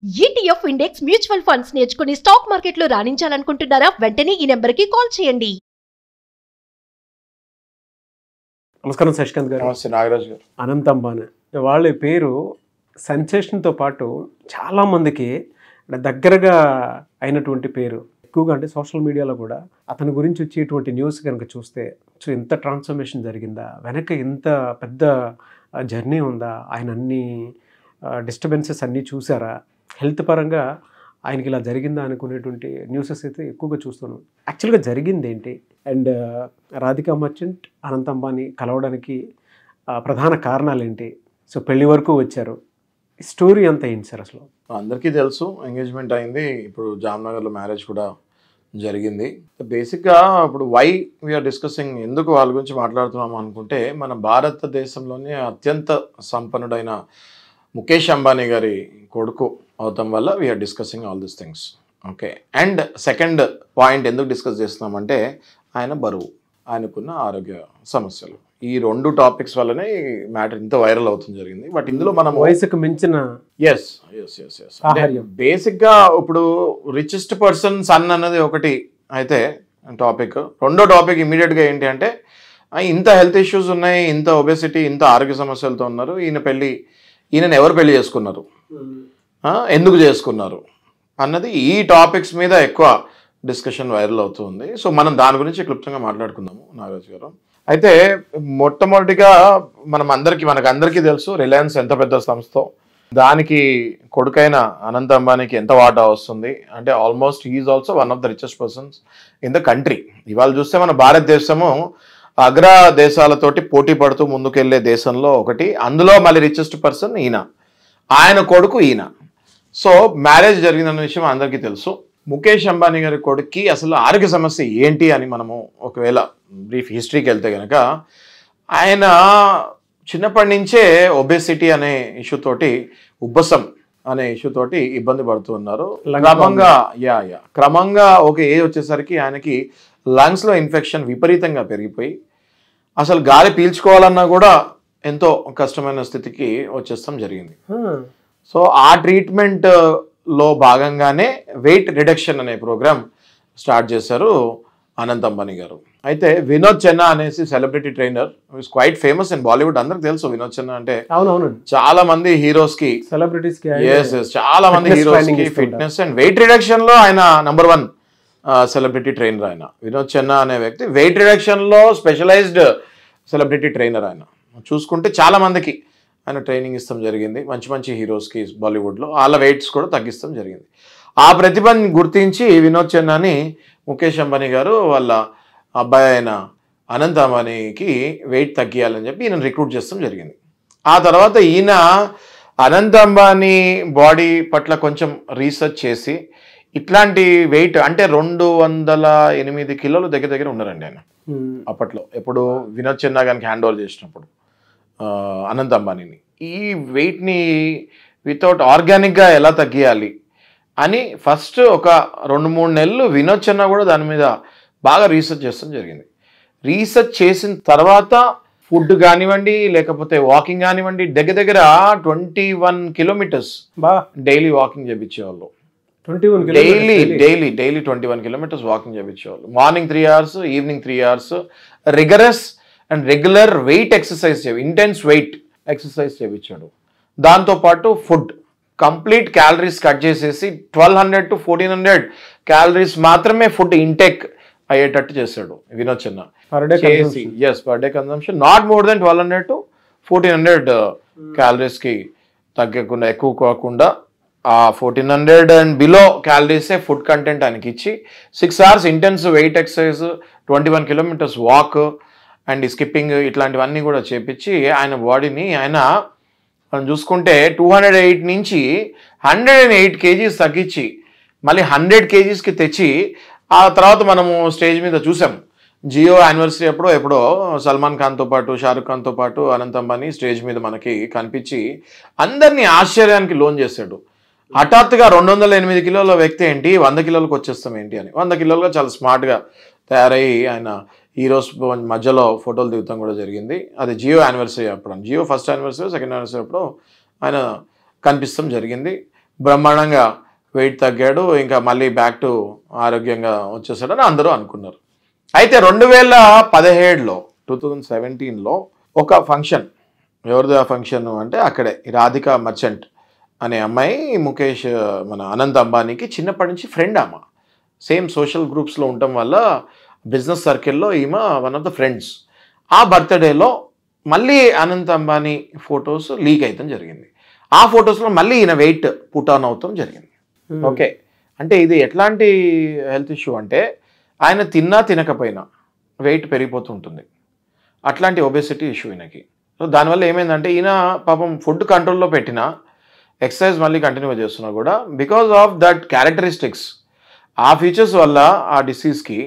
ETF index mutual funds నేర్చుకుని stock మార్కెట్లో రాణించాలనుకుంటున్నారా? వెంటనే ఈ నెంబర్కి కాల్ చేయండి. నమస్కారం శశికాంత్ గారు. నమస్తే నాగరాజ్ గారు. అనంత్ అంబానీ వాళ్ళ పేరు సెన్సేషన్తో పాటు చాలామందికి దగ్గరగా అయినటువంటి పేరు. ఎక్కువగా అంటే సోషల్ మీడియాలో కూడా అతని గురించి వచ్చేటువంటి న్యూస్ కనుక చూస్తే ఇంత ట్రాన్స్ఫర్మేషన్ జరిగిందా, వెనక ఇంత పెద్ద జర్నీ ఉందా, ఆయన అన్ని డిస్టర్బెన్సెస్ అన్నీ చూసారా, హెల్త్ పరంగా ఆయనకి ఇలా జరిగిందా అనుకునేటువంటి న్యూసెస్ అయితే ఎక్కువగా చూస్తున్నాం. యాక్చువల్గా జరిగింది ఏంటి? అండ్ రాధికా మర్చెంట్ అనంత్ అంబానీ కలవడానికి ప్రధాన కారణాలు ఏంటి? సో పెళ్లి వరకు వచ్చారు, స్టోరీ అంతా ఏంటి సార్? అసలు అందరికీ తెలుసు, ఎంగేజ్మెంట్ అయింది, ఇప్పుడు జామ్నగర్లో మ్యారేజ్ కూడా జరిగింది. బేసిక్గా ఇప్పుడు వై వీఆర్ డిస్కసింగ్, ఎందుకు వాళ్ళ గురించి మాట్లాడుతున్నాము అనుకుంటే, మన భారతదేశంలోనే అత్యంత సంపన్నుడైన ముఖేష్ అంబానీ గారి కొడుకు అవటం వల్ల we are discussing all this things. Okay. And second point ఎందుకు డిస్కస్ చేస్తున్నామంటే, ఆయన బరువు, ఆయనకున్న ఆరోగ్య సమస్యలు, ఈ రెండు టాపిక్స్ వల్లనే ఈ మ్యాటర్ ఇంత వైరల్ అవుతుంది జరిగింది. బట్ ఇందులో మనం వయసుకు మించిన ఎస్ బేసిక్గా ఇప్పుడు రిచెస్ట్ పర్సన్ సన్ అన్నది ఒకటి అయితే టాపిక్. రెండో టాపిక్ ఇమీడియట్గా ఏంటి అంటే, ఇంత హెల్త్ ఇష్యూస్ ఉన్నాయి, ఇంత ఒబెసిటీ, ఇంత ఆరోగ్య సమస్యలతో ఉన్నారు, ఈయనను ఎవరు పెళ్లి చేసుకున్నారు, ఎందుకు చేసుకున్నారు అన్నది ఈ టాపిక్స్ మీద ఎక్కువ డిస్కషన్ వైరల్ అవుతుంది. సో మనం దాని గురించి క్లుప్తంగా మాట్లాడుకుందాము నాగరాజ్ గారు. అయితే మొట్టమొదటిగా మనకు తెలుసు రిలయన్స్ ఎంత పెద్ద సంస్థ, దానికి కొడుకైన అనంత్ అంబానీకి ఎంత వాటా వస్తుంది అంటే almost he's also one of the richest persons in the country. ఇవాళ చూస్తే మన భారతదేశము అగ్ర దేశాలతోటి పోటీ పడుతూ ముందుకెళ్లే దేశంలో ఒకటి. అందులో మళ్ళీ రిచెస్ట్ పర్సన్ ఈయన, ఆయన కొడుకు ఈయన. సో మ్యారేజ్ జరిగిందన్న విషయం అందరికీ తెలుసు. ముఖేష్ అంబానీ గారి కొడుక్కి అసలు ఆరోగ్య సమస్య ఏంటి అని మనము ఒకవేళ బ్రీఫ్ హిస్టరీకి వెళ్తే కనుక, ఆయన చిన్నప్పటి నుంచే ఒబెసిటీ అనే ఇష్యూ తోటి, ఉబ్బసం అనే ఇష్యూ తోటి ఇబ్బంది పడుతూ ఉన్నారు. క్రమంగా ఒక ఏజ్ వచ్చేసరికి ఆయనకి లంగ్స్లో ఇన్ఫెక్షన్ విపరీతంగా పెరిగిపోయి అసలు గాలి పీల్చుకోవాలన్నా కూడా ఎంతో కష్టమైన స్థితికి వచ్చేస్తాం జరిగింది. సో ఆ ట్రీట్మెంట్లో భాగంగానే వెయిట్ రిడక్షన్ అనే ప్రోగ్రామ్ స్టార్ట్ చేశారు అనంత్ అంబానీ గారు. అయితే వినోద్ చెన్నా అనేసి celebrity trainer, is quite famous in Bollywood. అందరికి తెలుసు వినోద్ చెన్నా అంటే. చాలా మంది హీరోస్ కి, చాలా మంది హీరోస్ కి ఫిట్నెస్ అండ్ వెయిట్ రిడక్షన్ లో ఆయన నంబర్ 1 సెలబ్రిటీ ట్రైనర్. ఆయన వినోద్ చెన్నా అనే వ్యక్తి వెయిట్ రిడక్షన్ లో స్పెషలైజ్డ్ సెలబ్రిటీ ట్రైనర్. ఆయన చూసుకుంటే చాలా మందికి ఆయన ట్రైనింగ్ ఇస్తాం జరిగింది, మంచి మంచి హీరోస్కి బాలీవుడ్లో. వాళ్ళ వెయిట్స్ కూడా తగ్గిస్తాం జరిగింది. ఆ ప్రతిభని గుర్తించి వినోద్ చెన్నాని ముఖేష్ అంబానీ గారు వాళ్ళ అబ్బాయి అయిన అనంత్ అంబానీకి వెయిట్ తగ్గియాలని చెప్పి ఈయన రిక్రూట్ చేస్తాం జరిగింది. ఆ తర్వాత ఈయన అనంత్ అంబానీ బాడీ పట్ల కొంచెం రీసెర్చ్ చేసి, ఇట్లాంటి వెయిట్ అంటే 208 కిలోలు దగ్గర ఉన్నారండి ఆయన అప్పట్లో, ఎప్పుడు వినోద్ చెన్నా గారికి హ్యాండ్ ఓవర్ చేసినప్పుడు అనంత్ అంబానీని. ఈ వెయిట్ని వితౌట్ ఆర్గానిక్గా ఎలా తగ్గియాలి అని ఫస్ట్ ఒక 2-3 నెలలు వినోద్ చెన్నా కూడా దాని మీద బాగా రీసెర్చ్ చేస్తాం జరిగింది. రీసెర్చ్ చేసిన తర్వాత ఫుడ్ కానివ్వండి, లేకపోతే వాకింగ్ కానివ్వండి, దగ్గర 21 కిలోమీటర్స్ డైలీ వాకింగ్ చేయించేవాళ్ళు. డైలీ 21 కిలోమీటర్స్ వాకింగ్ చేయించేవాళ్ళు. Morning 3 hours, evening 3 hours rigorous and regular weight exercise, intense weight exercise చేయించాడు. దాంతోపాటు ఫుడ్ కంప్లీట్ క్యాలరీస్ కట్ చేసేసి 1200 to 1400 క్యాలరీస్ మాత్రమే ఫుడ్ ఇంటేక్ అయ్యేటట్టు చేశాడు Vinod Channa. Per day consumption not more than 1200 to 1400 క్యాలరీస్కి తగ్గకుండా, ఎక్కువ కాకుండా ఆ 1400 అండ్ బిలో క్యాలరీసే ఫుడ్ కంటెంట్ ఆయనకి ఇచ్చి 6 hours intense weight exercise, 21 kilometers walk and skipping, ఇట్లాంటివన్నీ కూడా చేపించి ఆయన బాడీని మనం చూసుకుంటే 208 నుంచి 108 kgs తగ్గించి మళ్ళీ 100 kgsకి తెచ్చి, ఆ తర్వాత మనము స్టేజ్ మీద చూసాం. జియో యానివర్సరీ ఎప్పుడో సల్మాన్ ఖాన్తో పాటు, షారుఖ్ ఖాన్తో పాటు అనంత్ అంబానీ స్టేజ్ మీద మనకి కనిపించి అందరినీ ఆశ్చర్యానికి లోన్ చేశాడు. హఠాత్తుగా 208 కిలోల వ్యక్తి ఏంటి 100 కిలోలకు వచ్చేస్తాం ఏంటి అని, 100 కిలోలుగా చాలా స్మార్ట్గా తయారయ్యి ఆయన ఈరోజు మధ్యలో ఫోటోలు దిగుతాం కూడా జరిగింది. అది జియో యానివర్సరీ అప్పుడు, Jio first anniversary, second anniversary అప్పుడు ఆయన కనిపిస్తాం జరిగింది. బ్రహ్మాండంగా వెయిట్ తగ్గాడు, ఇంకా మళ్ళీ బ్యాక్ టు ఆరోగ్యంగా వచ్చేసాడని అందరూ అనుకున్నారు. అయితే 2017లో 2017లో ఒక ఫంక్షన్, ఎవరిది ఆ ఫంక్షన్ అంటే అక్కడే రాధికా మర్చెంట్ అనే అమ్మాయి ముఖేష్ మన అనంత్ అంబానీకి చిన్నప్పటి నుంచి ఫ్రెండ్. ఆమె సేమ్ సోషల్ గ్రూప్స్లో ఉండటం వల్ల బిజినెస్ సర్కిల్లో ఈమె వన్ ఆఫ్ ద ఫ్రెండ్స్. ఆ బర్త్డేలో మళ్ళీ అనంత్ అంబానీ ఫొటోస్ లీక్ అవుతాం జరిగింది. ఆ ఫొటోస్లో మళ్ళీ ఈయన వెయిట్ పుట్ ఆన్ అవుతాం జరిగింది. ఓకే, అంటే ఇది ఎట్లాంటి హెల్త్ ఇష్యూ అంటే ఆయన తిన్నా తినకపోయినా వెయిట్ పెరిగిపోతుంటుంది. అట్లాంటి ఒబెసిటీ ఇష్యూ ఈయనకి. సో దానివల్ల ఏమైందంటే ఈయన పాపం ఫుడ్ కంట్రోల్లో పెట్టినా ఎక్సర్సైజ్ మళ్ళీ కంటిన్యూ చేస్తున్నా కూడా బికాజ్ ఆఫ్ దట్ క్యారెక్టరిస్టిక్స్, ఆ ఫీచర్స్ వల్ల ఆ డిసీజ్కి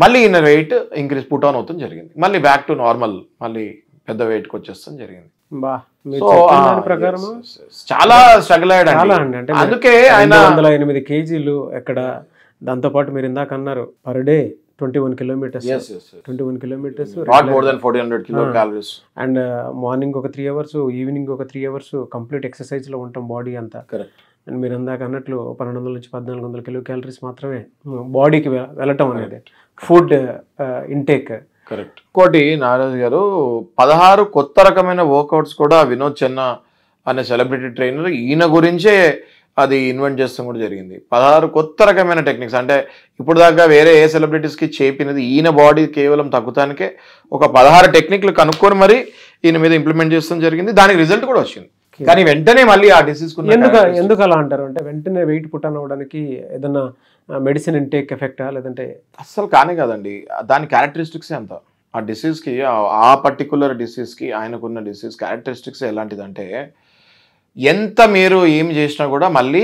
మళ్ళీ ఈయన వెయిట్ ఇంక్రీజ్ పుట్ ఆన్ అవుతాం జరిగింది. మళ్ళీ బ్యాక్ టు నార్మల్, మళ్ళీ పెద్ద వెయిట్కి వచ్చేస్తాం జరిగింది. సో ప్రకారం చాలా స్ట్రగుల్ అయ్యాడు. అందుకే ఆయన 108 కేజీలు ఎక్కడ. దాంతో పాటు మీరు ఇందాక అన్నారు per day 21 kilometres, 21 kilometres, more than 400 kilocalories. And morning ఒక 3 అవర్స్, ఈవినింగ్ ఒక 3 అవర్స్ కంప్లీట్ ఎక్సర్సైజ్ లో ఉంటాం బాడీ అంతా. అండ్ మీరు ఇందాక అన్నట్లు 1200 నుంచి 1400 కిలో క్యాలరీస్ మాత్రమే బాడీకి వెళ్ళటం అనేది ఫుడ్ ఇంటేక్. కరెక్ట్. ఇంకోటి నారాజ్ గారు 16 కొత్త రకమైన వర్కౌట్స్ కూడా వినోద్ చెన్నా అనే సెలబ్రిటీ ట్రైనర్ ఈయన గురించే అది ఇన్వెంట్ చేస్తాం కూడా జరిగింది. 16 కొత్త రకమైన టెక్నిక్స్, అంటే ఇప్పుడు దాకా వేరే ఏ సెలబ్రిటీస్కి చెప్పినది ఈయన బాడీ కేవలం తగ్గుతానికే ఒక 16 టెక్నిక్లు కనుక్కొని మరి ఈయన మీద ఇంప్లిమెంట్ చేస్తాం జరిగింది. దానికి రిజల్ట్ కూడా వచ్చింది. కానీ వెంటనే మళ్ళీ ఆ డిసీజ్ ఎందుకు అలా అంటారు అంటే వెంటనే వెయిట్ పుట్ ఆన్ అవ్వడానికి ఏదన్నా మెడిసిన్ ఇంటేక్ ఎఫెక్టా లేదంటే? అస్సలు కానే కాదండి, దాని క్యారెక్టరిస్టిక్సే అంత. ఆ డిసీజ్కి, ఆ పర్టికులర్ డిసీజ్కి, ఆయనకున్న డిసీజ్ క్యారెక్టరిస్టిక్స్ ఎలాంటిదంటే ఎంత మీరు ఏం చేసినా కూడా మళ్ళీ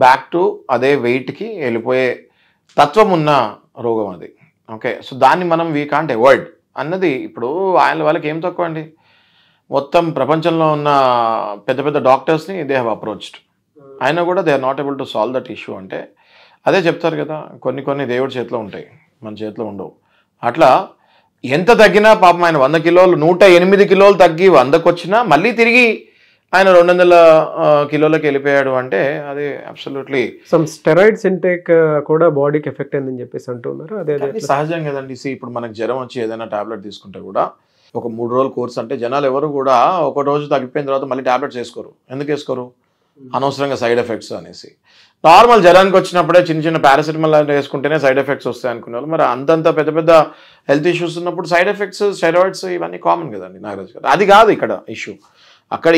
బ్యాక్ టు అదే వెయిట్కి వెళ్ళిపోయే తత్వం ఉన్న రోగం అది. ఓకే, సో దాన్ని మనం వీ కాంట్ అవాయిడ్ అన్నది. ఇప్పుడు వాళ్ళకి ఏం తక్కువ అండి, మొత్తం ప్రపంచంలో ఉన్న పెద్ద పెద్ద డాక్టర్స్ని దే హ్యావ్ అప్రోచ్డ్, అయినా కూడా they are not able to solve that issue. అంటే అదే చెప్తారు కదా, కొన్ని దేవుడి చేతిలో ఉంటాయి, మన చేతిలో ఉండవు. అట్లా ఎంత తగ్గినా పాపం ఆయన 100 కిలోలు 108 కిలోలు తగ్గి 100కి వచ్చినా మళ్ళీ తిరిగి ఆయన 200 కిలోలకు వెళ్ళిపోయాడు అంటే అది అబ్సల్యూట్లీ సమ్ స్టెరాయిడ్స్ ఇంటేక్ కూడా బాడీకి ఎఫెక్ట్ అయిందని చెప్పేసి అంటున్నారు. అదే సహజం కదండి. ఇప్పుడు మనకు జ్వరం వచ్చి ఏదైనా టాబ్లెట్ తీసుకుంటే కూడా ఒక 3 రోజుల కోర్స్ అంటే జనాలు ఎవరు కూడా ఒక రోజు తగ్గిపోయిన తర్వాత మళ్ళీ టాబ్లెట్స్ వేసుకోరు. ఎందుకు వేసుకోరు? అనవసరంగా సైడ్ ఎఫెక్ట్స్ అనేసి. నార్మల్ జ్వరానికి వచ్చినప్పుడే చిన్న పారాసిటమాల్ వేసుకుంటేనే సైడ్ ఎఫెక్ట్స్ వస్తాయి అనుకున్నారు. మరి అంతంత పెద్ద పెద్ద హెల్త్ ఇష్యూస్ ఉన్నప్పుడు సైడ్ ఎఫెక్ట్స్, స్టెరాయిడ్స్ ఇవన్నీ కామన్ కదండి నాగరాజ్ గారు. అది కాదు ఇక్కడ ఇష్యూ.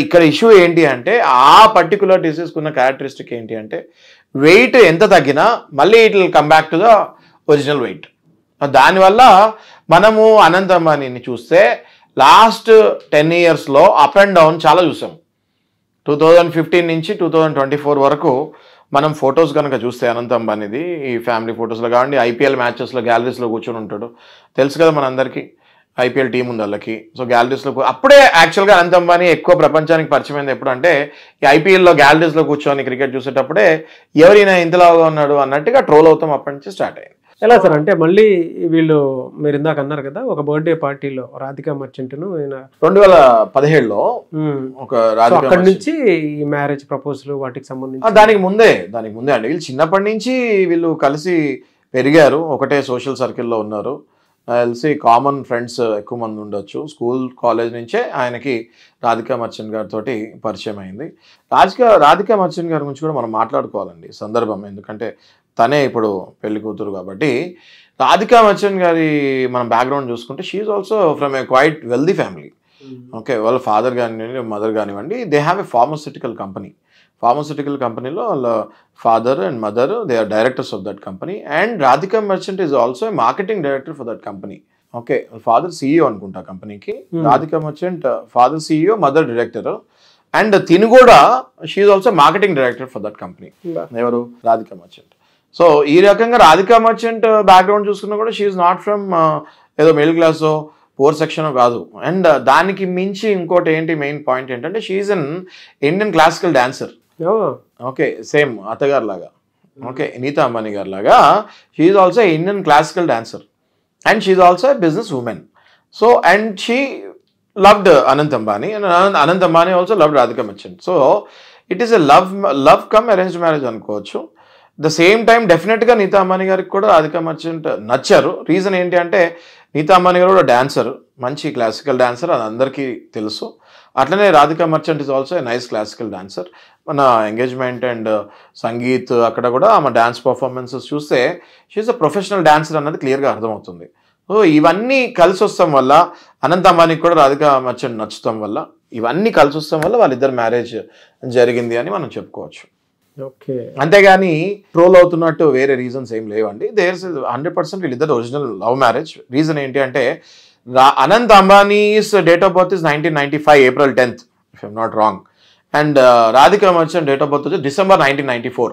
ఇక్కడ ఇష్యూ ఏంటి అంటే ఆ పర్టికులర్ డిసీజ్కి ఉన్న క్యారెక్టరిస్టిక్ ఏంటి అంటే వెయిట్ ఎంత తగ్గినా మళ్ళీ it will come back to the original weight. దానివల్ల మనము అనంత్ అంబానీని చూస్తే లాస్ట్ 10 yearsలో అప్ అండ్ డౌన్ చాలా చూసాం. 2015 నుంచి 2024 వరకు మనం ఫొటోస్ కనుక చూస్తే అనంత్ అంబానీది ఈ ఫ్యామిలీ ఫొటోస్లో కావండి, ఐపీఎల్ మ్యాచెస్లో గ్యాలరీస్లో కూర్చొని ఉంటాడు. తెలుసు కదా మనందరికీ, ఐపీఎల్ టీం ఉంది వాళ్ళకి. సో గ్యాలరీస్లో అప్పుడే యాక్చువల్గా అనంత్ అంబానీ ఎక్కువ ప్రపంచానికి పరిచయం అయింది. ఎప్పుడు అంటే ఈ ఐపీఎల్లో గ్యాలరీస్లో కూర్చొని క్రికెట్ చూసేటప్పుడే ఎవరైనా ఇంతలాగా ఉన్నాడు అన్నట్టుగా ట్రోల్ అవుతాం. అప్పటి నుంచి స్టార్ట్ అయింది. ఎలా సార్ అంటే మళ్ళీ వీళ్ళు మీరు ఇందాక అన్నారు కదా ఒక బర్త్డే పార్టీలో రాధికా మర్చెంట్ను 2017లో ఒక అక్కడి నుంచి ఈ మ్యారేజ్ ప్రపోజల్ వాటికి సంబంధించి దానికి ముందే అండి. వీళ్ళు చిన్నప్పటి నుంచి వీళ్ళు కలిసి పెరిగారు, ఒకటే సోషల్ సర్కిల్లో ఉన్నారు. తెలిసి కామన్ ఫ్రెండ్స్ ఎక్కువ మంది ఉండొచ్చు. స్కూల్ కాలేజ్ నుంచే ఆయనకి రాధికా మర్చెంట్ గారితో పరిచయం అయింది. రాధికా మర్చెంట్ గారి గురించి కూడా మనం మాట్లాడుకోవాలండి సందర్భం, ఎందుకంటే తనే ఇప్పుడు పెళ్లి కూతురు కాబట్టి. రాధికా మర్చెంట్ గారి మనం బ్యాక్గ్రౌండ్ చూసుకుంటే she's also from a quite wealthy family. Okay, వాళ్ళ ఫాదర్ కానివ్వండి, మదర్ కానివ్వండి, they have a pharmaceutical company. Pharmaceutical కంపెనీలో వాళ్ళ father and mother they are directors of that company. And Radhika Merchant is also a marketing director for that company. Okay, father CEO అనుకుంటా కంపెనీకి. Radhika Merchant father CEO, mother director. And తిను కూడా she's also marketing director for that company. ఎవరు? Radhika Merchant. So ఈ రకంగా Radhika merchant background చూసుకున్నా కూడా she not from ఏదో మిడిల్ క్లాసో పోర్ సెక్షన్ కాదు. అండ్ దానికి మించి ఇంకోటి ఏంటి మెయిన్ పాయింట్ ఏంటంటే she an Indian classical dancer. Okay, same అత్తగారు లాగా. ఓకే, నీతా అంబానీ గారు లాగా she also Indian classical dancer and she also business woman. So and she loved Anant Ambani and Anant Ambani also loved Radhika Merchant. So it is a love come arranged marriage అనుకోవచ్చు. The same time డెఫినెట్గా నీతా అంబానీ గారికి కూడా Radhika merchant నచ్చారు. Reason ఏంటి అంటే నీతా అంబానీ గారు కూడా dancer, మంచి క్లాసికల్ డాన్సర్, అది అందరికీ తెలుసు. అట్లనే Radhika merchant is also a nice classical dancer. మన ఎంగేజ్మెంట్ అండ్ సంగీత్ అక్కడ కూడా ఆమె డాన్స్ పర్ఫార్మెన్సెస్ చూస్తే షీఈస్ అ ప్రొఫెషనల్ డాన్సర్ అన్నది క్లియర్గా అర్థమవుతుంది. సో ఇవన్నీ కలిసి వస్తాం వల్ల, అనంత్ అంబానీకి కూడా రాధికా మర్చెంట్ నచ్చుతాం వల్ల, ఇవన్నీ కలిసి వస్తాం వల్ల వాళ్ళిద్దరు మ్యారేజ్ జరిగింది అని మనం చెప్పుకోవచ్చు. ఓకే, అంతేగాని ట్రోల్ అవుతున్నట్టు వేరే రీజన్స్ ఏం లేవండి. దేర్ 100% వీళ్ళిద్దరు ఒరిజినల్ లవ్ మ్యారేజ్. రీజన్ ఏంటి అంటే Anant Ambanis date of birth is 1995 April 10th if I'm not wrong. And Radhika merchant date of birth వచ్చి December 1994.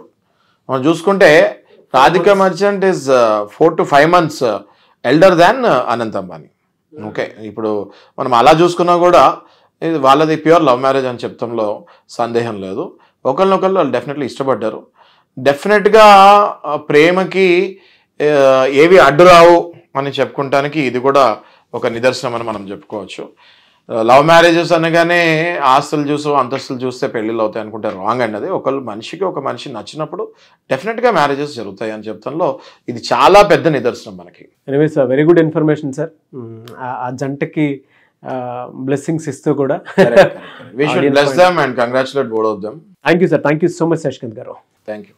మనం చూసుకుంటే Radhika merchant is 4 to 5 months elder than Anant Ambani. Okay, ఇప్పుడు మనం అలా చూసుకున్నా కూడా వాళ్ళది ప్యూర్ లవ్ మ్యారేజ్ అని చెప్తంలో సందేహం లేదు. ఒకరినొకరు వాళ్ళు డెఫినెట్లీ ఇష్టపడ్డారు. డెఫినెట్గా ప్రేమకి ఏవి అడ్డు రావు అని చెప్పుకుంటానికి ఇది కూడా ఒక నిదర్శనం అని మనం చెప్పుకోవచ్చు. లవ్ మ్యారేజెస్ అనగానే ఆస్తులు చూసు అంతస్తులు చూస్తే పెళ్ళిళ్ళు అవుతాయి అనుకుంటే రాంగ్ అండి. అది ఒక మనిషి నచ్చినప్పుడు డెఫినెట్గా మ్యారేజెస్ జరుగుతాయి అని చెప్తాంలో ఇది చాలా పెద్ద నిదర్శనం మనకి. Anyway sir, very good information sir. ఆ జంటకి బ్లెస్సింగ్స్ ఇస్తూ కూడా we should bless them and congratulate both of them. Thank you sir, thank you so much Shashikant garu. Thank you.